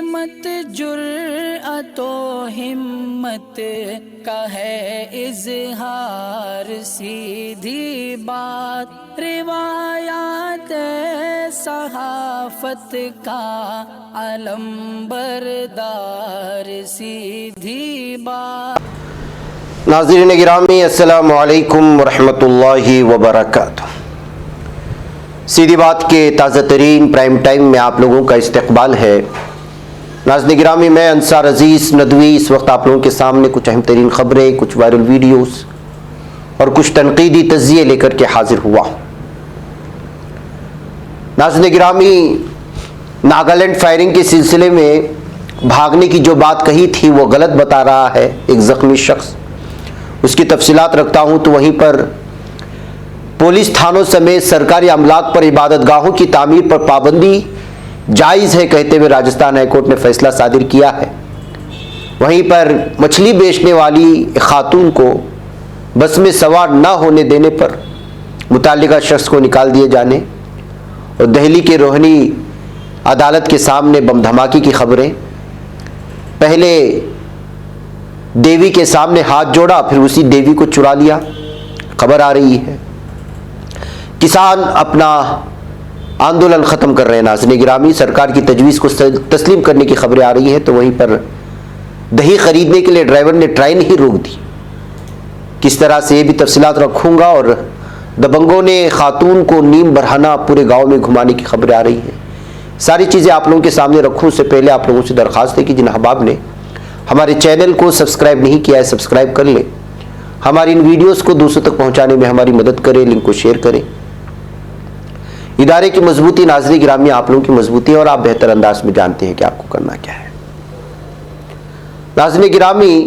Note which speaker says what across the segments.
Speaker 1: सिमत जुर्अतो हिम्मत का है इजहार, सीधी बात रिवायात सहाफत का अलंबरदार, सीधी बात।
Speaker 2: नाज़रीन गिरामी, अस्सलामु अलैकुम वरहमतुल्लाहि वबरकातुहू। सीधी बात के ताज़ा तरीन प्राइम टाइम में आप लोगों का इस्तकबाल है। नाज़रीन गिरामी, मैं अंसार अजीज़ नदवी इस वक्त आप लोगों के सामने कुछ अहम तरीन ख़बरें, कुछ वायरल वीडियोस और कुछ तनकीदी तज़्ज़िये लेकर के हाजिर हुआ। नाज़रीन गिरामी, नागालैंड फायरिंग के सिलसिले में भागने की जो बात कही थी वो गलत बता रहा है एक ज़ख्मी शख्स। उसकी तफसीलात रखता हूँ तो वहीं पर पुलिस थानों समेत सरकारी अमलाक पर इबादतगाहों की तामीर पर पाबंदी जायज़ है कहते हुए राजस्थान हाईकोर्ट ने फैसला सादिर किया है। वहीं पर मछली बेचने वाली खातून को बस में सवार न होने देने पर मुताल्लिका शख्स को निकाल दिए जाने और दिल्ली के रोहनी अदालत के सामने बम धमाके की खबरें। पहले देवी के सामने हाथ जोड़ा, फिर उसी देवी को चुरा लिया, खबर आ रही है। किसान अपना आंदोलन ख़त्म कर रहे हैं। नाज़रीन गिरामी, सरकार की तजवीज़ को तस्लीम करने की खबरें आ रही हैं तो वहीं पर दही खरीदने के लिए ड्राइवर ने ट्रेन ही रोक दी। किस तरह से ये भी तफसीलात रखूँगा। और दबंगों ने खातून को नीम बरहाना पूरे गांव में घुमाने की खबरें आ रही हैं। सारी चीज़ें आप लोगों के सामने रखूँ उससे पहले आप लोगों से दरख्वास्त है कि जिन अहबाब ने हमारे चैनल को सब्सक्राइब नहीं किया है सब्सक्राइब कर लें। हमारी इन वीडियोज़ को दूसरों तक पहुँचाने में हमारी मदद करें, लिंक को शेयर करें। इदारे की मजबूती नाज़रीन गिरामी आप लोगों की मजबूती है और आप बेहतर अंदाज में जानते हैं कि आपको करना क्या है। नाज़रीन गिरामी,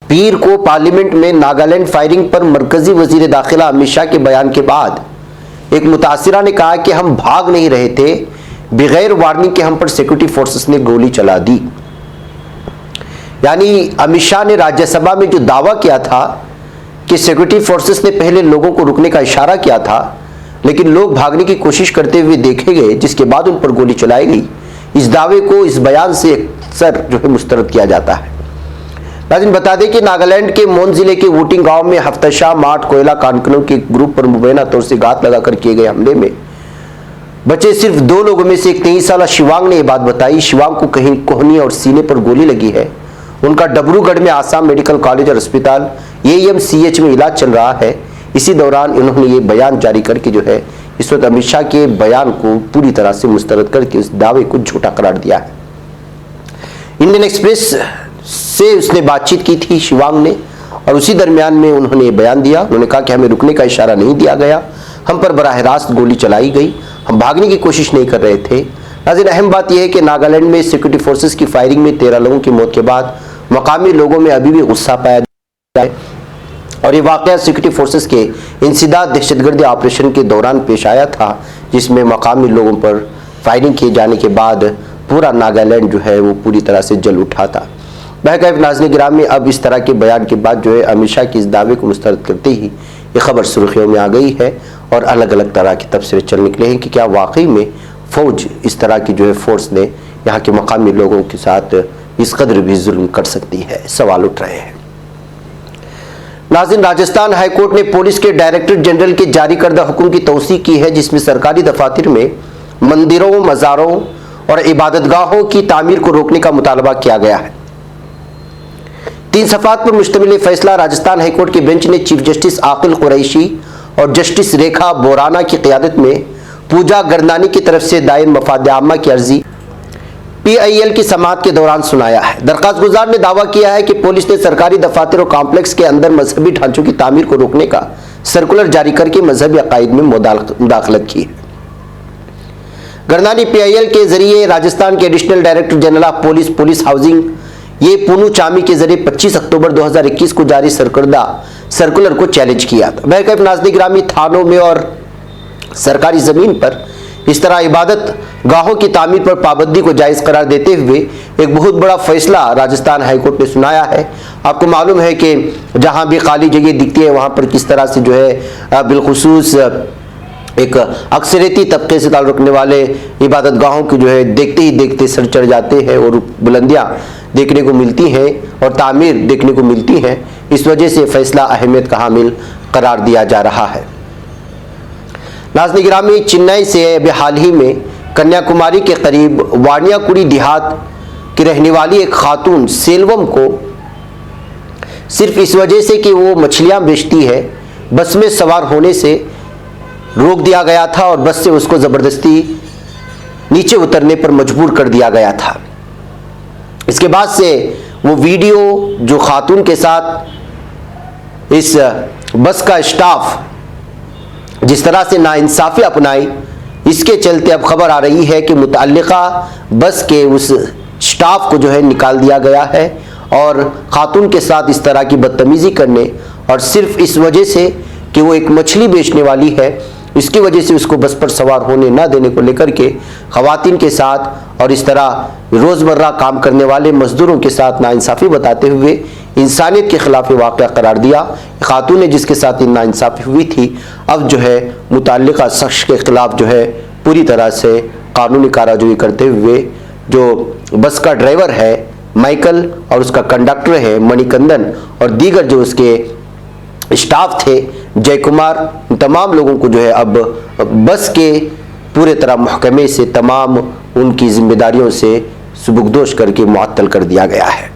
Speaker 2: पीर को पार्लियामेंट में नागालैंड फायरिंग पर मरकजी वजीर दाखिला अमित शाह के बयान के बाद एक मुतासिरा ने कहा कि हम भाग नहीं रहे थे, बगैर वार्निंग के हम पर सिक्योरिटी फोर्सेस ने गोली चला दी। यानी अमित शाह ने राज्यसभा में जो दावा किया था कि सिक्योरिटी फोर्सेस ने पहले लोगों को रुकने का इशारा किया था लेकिन लोग भागने की कोशिश करते हुए देखे गए जिसके बाद उन पर गोली चलाई गई, इस दावे को इस बयान से अक्सर जो है मुस्तरद किया जाता है। लेकिन बता दें कि नागालैंड के मोन जिले के वोटिंग गांव में हफ्ताशाह मार्ट कोयला कानूनों के ग्रुप पर मुबैना तौर से घात लगाकर किए गए हमले में बचे सिर्फ 2 लोगों में से एक 23 साला शिवांग ने यह बात बताई। शिवांग को कहीं कोहनी और सीने पर गोली लगी है। उनका डबरूगढ़ में आसाम मेडिकल कॉलेज और अस्पताल AMCH में इलाज चल रहा है। इसी दौरान इन्होंने ये बयान जारी करके जो है इस वक्त अमित शाह के बयान को पूरी तरह से मुस्तरद करके इस दावे को झूठा करार दिया है। इंडियन एक्सप्रेस से उसने बातचीत की थी शिवांग ने और उसी दरमियान में उन्होंने ये बयान दिया। उन्होंने कहा कि हमें रुकने का इशारा नहीं दिया गया, हम पर बराह रास्त गोली चलाई गई, हम भागने की कोशिश नहीं कर रहे थे। नाज़रीन, अहम बात यह है कि नागालैंड में सिक्योरिटी फोर्सेस की फायरिंग में 13 लोगों की मौत के बाद मकामी लोगों में अभी भी गुस्सा पाया जाता है और ये वाक़या सिक्योरिटी फोर्सेस के इंसदाद दहशतगर्दी ऑपरेशन के दौरान पेश आया था जिसमें मकामी लोगों पर फायरिंग किए जाने के बाद पूरा नागालैंड जो है वो पूरी तरह से जल उठा था। बहरकैफ नाज़रीन गिरामी, अब इस तरह के बयान के बाद जो है अमित शाह की इस दावे को मुस्तरद करते ही ये खबर सुर्खियों में आ गई है और अलग अलग तरह की तफसीरें चल निकले हैं कि क्या वाकई में फ़ौज इस तरह की जो है फोर्स ने यहाँ के मकामी लोगों के साथ इस कदर भी जुल्म कर सकती है, सवाल उठ रहे हैं। नाज़रीन, राजस्थान हाईकोर्ट ने पुलिस के डायरेक्टर जनरल के जारी करदा हुक्म की तौसीक की है जिसमें सरकारी दफातर में मंदिरों, मज़ारों और इबादतगाहों की तामीर को रोकने का मुतालबा किया गया है। 3 सफ़ात पर मुश्तमिल फैसला राजस्थान हाईकोर्ट के बेंच ने चीफ जस्टिस आकिल कुरैशी और जस्टिस रेखा बोराना की क़ियादत में पूजा गर्दानी की तरफ से दायर मफाद आम्मा की अर्जी PIL की समाअत के दौरान सुनाया है। दरख्वास्त गुजार ने दावा किया है कि पुलिस ने सरकारी दफातर और कॉम्प्लेक्स के अंदर मजहबी ढांचों की तामीर को रोकने का सर्कुलर जारी करके मजहबी अकायद में मुदाखलत की है। गर्दानी PIL के जरिए राजस्थान के additional director general of police housing ये पूनू चामी के जरिए 25 अक्टूबर 2021 को जारी सर्कुलर को चैलेंज किया था। बहरकैफ नाज़रीन गिरामी, थानों में और सरकारी ज़मीन पर इस तरह इबादत गाहों की तामीर पर पाबंदी को जायज़ करार देते हुए एक बहुत बड़ा फैसला राजस्थान हाईकोर्ट ने सुनाया है। आपको मालूम है कि जहां भी खाली जगह दिखती है वहां पर किस तरह से जो है बिलखुसूस एक अक्सरियती तबके से ताल्लुक़ रखने वाले इबादत गाहों की जो है देखते ही देखते सर चढ़ जाते हैं और बुलंदियाँ देखने को मिलती हैं और तामीर देखने को मिलती हैं। इस वजह से फैसला अहमियत का हामिल करार दिया जा रहा है। नाज़रीन गिरामी, चेन्नई से अभी हाल ही में कन्याकुमारी के करीब वानियाकुड़ी देहात की रहने वाली एक खातून सेल्वम को सिर्फ इस वजह से कि वो मछलियाँ बेचती है, बस में सवार होने से रोक दिया गया था और बस से उसको ज़बरदस्ती नीचे उतरने पर मजबूर कर दिया गया था। इसके बाद से वो वीडियो जो खातून के साथ इस बस का स्टाफ जिस तरह से नाइंसाफ़ी अपनाई, इसके चलते अब खबर आ रही है कि मुतअल्लिका बस के उस स्टाफ को जो है निकाल दिया गया है और खातून के साथ इस तरह की बदतमीज़ी करने और सिर्फ इस वजह से कि वो एक मछली बेचने वाली है, इसकी वजह से उसको बस पर सवार होने ना देने को लेकर के ख़वातीन के साथ और इस तरह रोज़मर्रा काम करने वाले मज़दूरों के साथ नाइंसाफ़ी बताते हुए इंसानियत के ख़िलाफ़ वाक़या करार दिया। खातून ने जिसके साथ नाइंसाफ़ी हुई थी, अब जो है मुतअल्लिका शख्स के ख़िलाफ़ जो है पूरी तरह से कानूनी कार्रवाई करते हुए जो बस का ड्राइवर है माइकल और उसका कंडक्टर है मणिकंदन और दीगर जो उसके स्टाफ थे जय कुमार, तमाम लोगों को जो है अब बस के पूरे तरह महकमे से तमाम उनकी जिम्मेदारियों से सुबुकदोश करके मुअत्तल कर दिया गया है।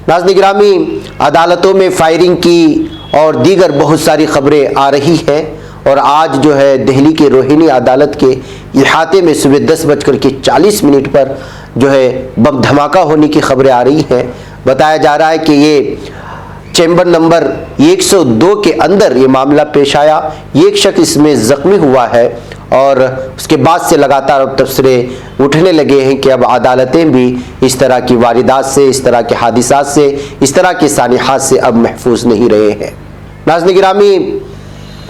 Speaker 2: नाज़रीन गिरामी, अदालतों में फायरिंग की और दीगर बहुत सारी खबरें आ रही हैं और आज जो है दिल्ली के रोहिणी अदालत के इहाते में सुबह 10:40 पर जो है बम धमाका होने की खबरें आ रही हैं। बताया जा रहा है कि ये चैम्बर नंबर 102 के अंदर ये मामला पेश आया। एक शख्स इसमें ज़ख्मी हुआ है और उसके बाद से लगातार अब तबसरे उठने लगे हैं कि अब अदालतें भी इस तरह की वारदात से, इस तरह के हादिसात से, इस तरह के सानिहात से अब महफूज नहीं रहे हैं। नाज़रीन गिरामी,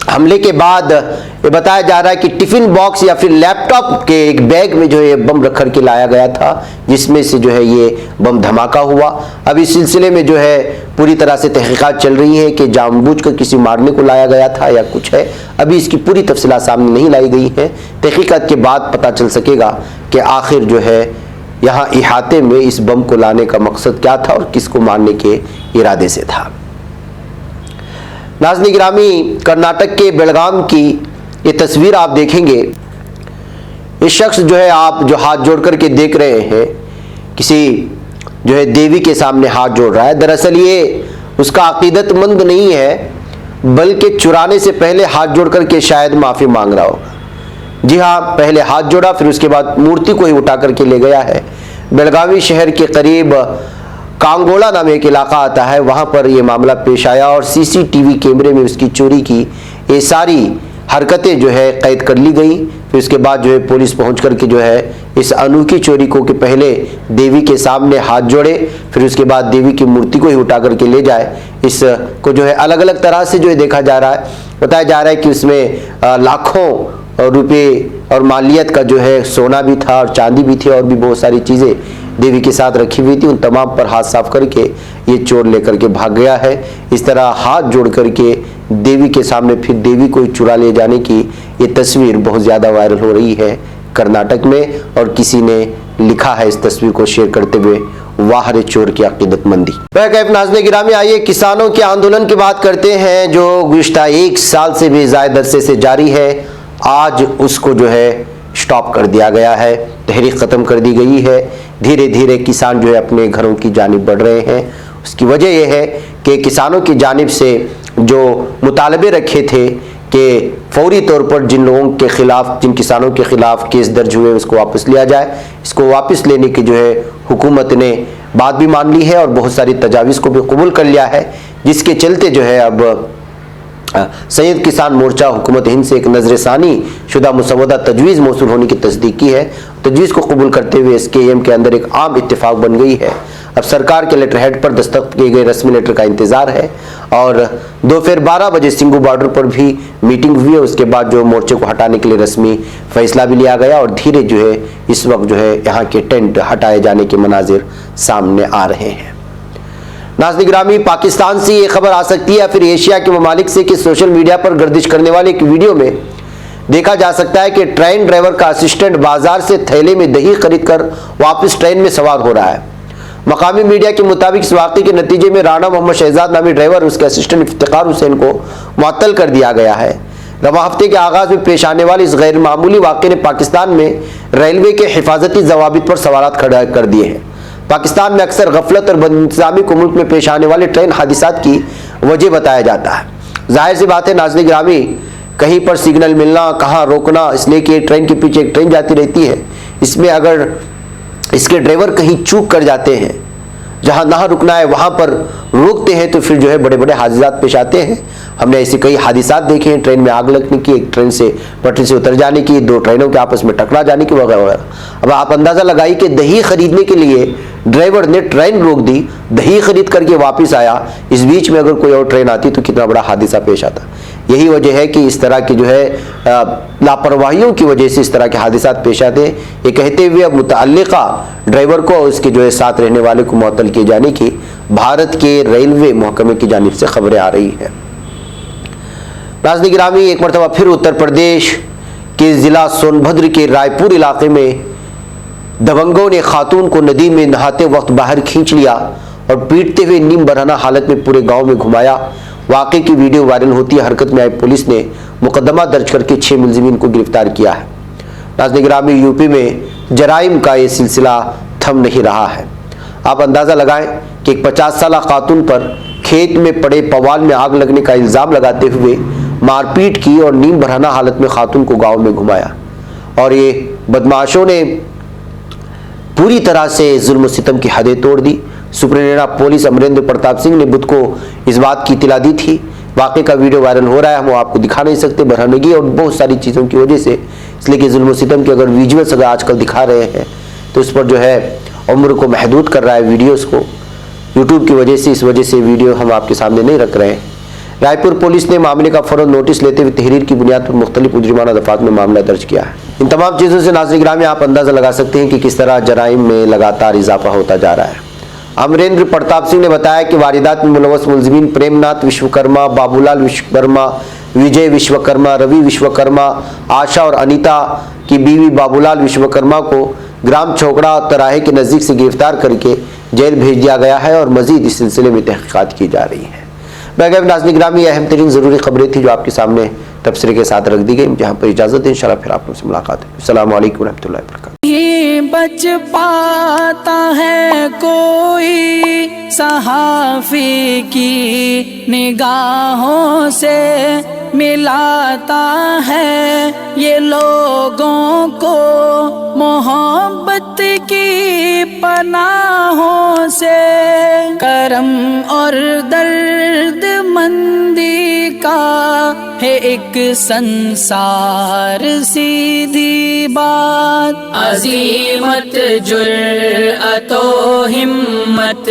Speaker 2: हमले के बाद ये बताया जा रहा है कि टिफ़िन बॉक्स या फिर लैपटॉप के एक बैग में जो है बम रख कर के लाया गया था, जिसमें से जो है ये बम धमाका हुआ। अब इस सिलसिले में जो है पूरी तरह से तहकीकात चल रही है कि जानबूझकर किसी मारने को लाया गया था या कुछ है। अभी इसकी पूरी तफसीलात सामने नहीं लाई गई हैं। तहकीकात के बाद पता चल सकेगा कि आखिर जो है यहाँ इहाते में इस बम को लाने का मकसद क्या था और किसको मारने के इरादे से था। नाज़रीन गिरामी, कर्नाटक के बेलगाम की ये तस्वीर आप देखेंगे। ये शख्स जो है आप जो हाथ जोड़ करके देख रहे हैं, किसी जो है देवी के सामने हाथ जोड़ रहा है। दरअसल ये उसका अकीदतमंद नहीं है, बल्कि चुराने से पहले हाथ जोड़ करके शायद माफ़ी मांग रहा होगा। जी हाँ, पहले हाथ जोड़ा, फिर उसके बाद मूर्ति को ही उठा करके ले गया है। बेलगावी शहर के करीब कांगोला नाम एक इलाका आता है, वहाँ पर यह मामला पेश आया और सीसीटीवी कैमरे में उसकी चोरी की ये सारी हरकतें जो है कैद कर ली गई। फिर उसके बाद जो है पुलिस पहुँच करके जो है इस अनोखी चोरी को कि पहले देवी के सामने हाथ जोड़े, फिर उसके बाद देवी की मूर्ति को ही उठा करके ले जाए, इसको जो है अलग अलग तरह से जो है देखा जा रहा है। बताया जा रहा है कि उसमें लाखों रुपए और मालियत का जो है सोना भी था और चांदी भी थी और भी बहुत सारी चीज़ें देवी के साथ रखी हुई थी। उन तमाम पर हाथ साफ करके ये चोर लेकर के भाग गया है। इस तरह हाथ जोड़ करके देवी के सामने फिर देवी को चुरा ले जाने की ये तस्वीर बहुत ज़्यादा वायरल हो रही है कर्नाटक में, और किसी ने लिखा है इस तस्वीर को शेयर करते हुए, वाह रे चोर की अकीदतमंदी। नाज़रीन गिरामी, आइए किसानों के आंदोलन की बात करते हैं जो गुज़िश्ता 1 साल से भी ज़्यादा अरसे से जारी है। आज उसको जो है स्टॉप कर दिया गया है, तहरीक ख़त्म कर दी गई है। धीरे धीरे किसान जो है अपने घरों की जानिब बढ़ रहे हैं। उसकी वजह यह है कि किसानों की जानिब से जो मुतालबे रखे थे कि फौरी तौर पर जिन लोगों के खिलाफ, जिन किसानों के खिलाफ केस दर्ज हुए उसको वापस लिया जाए, इसको वापस लेने की जो है हुकूमत ने बात भी मान ली है और बहुत सारी तजावीज़ को भी कबूल कर लिया है, जिसके चलते जो है अब संयुक्त किसान मोर्चा हुकूमत हिंद से एक नजरसानी शुदा मुसवदा तजवीज़ मौसूल होने की तस्दीक की है। तजवीज़ को कबूल करते हुए SKM के अंदर एक आम इत्तेफाक बन गई है। अब सरकार के लेटर हेड पर दस्तखत किए गए रस्मी लेटर का इंतज़ार है और दोपहर 12 बजे सिंगू बॉर्डर पर भी मीटिंग हुई है। उसके बाद जो मोर्चे को हटाने के लिए रस्मी फैसला भी लिया गया और धीरे जो है इस वक्त जो है यहाँ के टेंट हटाए जाने के मनाजिर सामने आ रहे हैं। नाज़रीन गिरामी, पाकिस्तान से ये खबर आ सकती है या फिर एशिया के ममालिक से कि सोशल मीडिया पर गर्दिश करने वाले एक वीडियो में देखा जा सकता है कि ट्रेन ड्राइवर का असिस्टेंट बाजार से थैले में दही खरीद कर वापस ट्रेन में सवार हो रहा है। मकामी मीडिया के मुताबिक इस वाक़े के नतीजे में राना मोहम्मद शहजाद नामी ड्राइवर और उसके असिस्टेंट इफ्तिखार हुसैन को मुअत्तल कर दिया गया है। रवां हफ्ते के आगाज में पेश आने वाले इस गैर मामूली वाक़े ने पाकिस्तान में रेलवे के हिफाजती जवाबित पर सवालात खड़ा कर दिए हैं। पाकिस्तान में अक्सर गफलत और बदइंतज़ामी को मुल्क में पेश आने वाले ट्रेन हादिसात की वजह बताया जाता है। जाहिर सी बात है नाज़रीन गिरामी, कहीं पर सिग्नल मिलना, कहाँ रोकना, इसलिए कि ट्रेन के पीछे एक ट्रेन जाती रहती है, इसमें अगर इसके ड्राइवर कहीं चूक कर जाते हैं, जहाँ ना रुकना है वहाँ पर रोकते हैं, तो फिर जो है बड़े बड़े हादिसात पेश आते हैं। हमने ऐसे कई हादिसात देखे हैं, ट्रेन में आग लगने की, एक ट्रेन से पटरी से उतर जाने की, दो ट्रेनों के आपस में टकरा जाने की वगैरह वगैरह। अब आप अंदाज़ा लगाइए कि दही खरीदने के लिए ड्राइवर ने ट्रेन रोक दी, दही खरीद करके वापस आया, इस बीच में अगर कोई और ट्रेन आती तो कितना बड़ा हादिसा पेश आता। यही वजह है कि इस तरह की जो है लापरवाहियों की वजह से इस तरह के हादिसात पेश आते हैं। ये कहते हुए अब मुतअल्लिका ड्राइवर को और उसके जो है साथ रहने वाले को मुअत्तल किए जाने की भारत के रेलवे महकमे की जानिब से खबरें आ रही हैं। नाज़रीन गिरामी, एक मरतबा फिर उत्तर प्रदेश के ज़िला सोनभद्र के रायपुर इलाके में दबंगों ने खातून को नदी में नहाते वक्त बाहर खींच लिया और पीटते हुए नीम बरहना हालत में पूरे गांव में घुमाया। वाक़े की वीडियो वायरल होती है। हरकत में आई पुलिस ने मुकदमा दर्ज करके 6 मुलजिमीन को गिरफ्तार किया है। नाज़रीन गिरामी, यूपी में जराइम का ये सिलसिला थम नहीं रहा है। आप अंदाज़ा लगाएं कि एक 50 साला खातून पर खेत में पड़े पवाल में आग लगने का इल्ज़ाम लगाते हुए मारपीट की और नीम बरहना हालत में खातून को गाँव में घुमाया। और ये बदमाशों ने पूरी तरह से जुल्म सितम की हदें तोड़ दी। सुपरिटेंडेंट पुलिस अमरेंद्र प्रताप सिंह ने बुध को इस बात की इत्तला दी थी। वाक़े का वीडियो वायरल हो रहा है, हम वो आपको दिखा नहीं सकते, बरहनगी और बहुत सारी चीज़ों की वजह से, इसलिए कि जुल्म सितम के अगर विजुअल्स अगर आजकल दिखा रहे हैं तो उस पर जो है उम्र को महदूद कर रहा है वीडियोज़ को, यूट्यूब की वजह से। इस वजह से वीडियो हम आपके सामने नहीं रख रहे हैं। रायपुर पुलिस ने मामले का फौरन नोटिस लेते हुए तहरीर की बुनियाद पर मुख्तलिफ मुजरिमाना दफात में मामला दर्ज किया है। इन तमाम चीज़ों से नाज़रीन गिरामी आप अंदाज़ा लगा सकते हैं कि किस तरह जराइम में लगातार इजाफा होता जा रहा है। अमरेंद्र प्रताप सिंह ने बताया कि वारदात में मुलव्वस मुलजिमीन प्रेमनाथ विश्वकर्मा, बाबूलाल विश्वकर्मा, विजय विश्वकर्मा, रवि विश्वकर्मा, आशा और अनीता की बीवी बाबूलाल विश्वकर्मा को ग्राम छोकड़ा तराहे के नज़दीक से गिरफ्तार करके जेल भेज दिया गया है और मजीद इस सिलसिले में तहकीकात की जा रही है। नाज़रीन गिरामी, अहम तरीन ज़रूरी खबरें थी जो आपके सामने तबसरे के साथ रख दी गई। जहाँ पर इजाज़त है, इंशाल्लाह फिर आप लोगों से मुलाकात है। अस्सलाम वालेकुम रहमतुल्लाहि व बरकातुहू।
Speaker 1: ही बच पाता है कोई सहाफ़ी की निगाहों से, मिलाता है ये लोगों को मोहब्बत की पनाहों से। करम और दर्द मंदी का है एक संसार, सीधी बात अजीमत जुर्अतो हिम्मत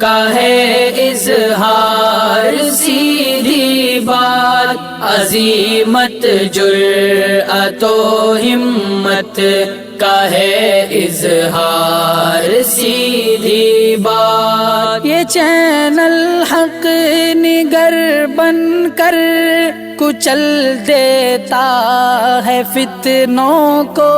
Speaker 1: का है इज़हार, सीधी बात अजीमत जुर्अतो हिम्मत का है इज़हार, सीधी बात। ये चैनल हक निगर बनकर कुचल देता है फितनों को।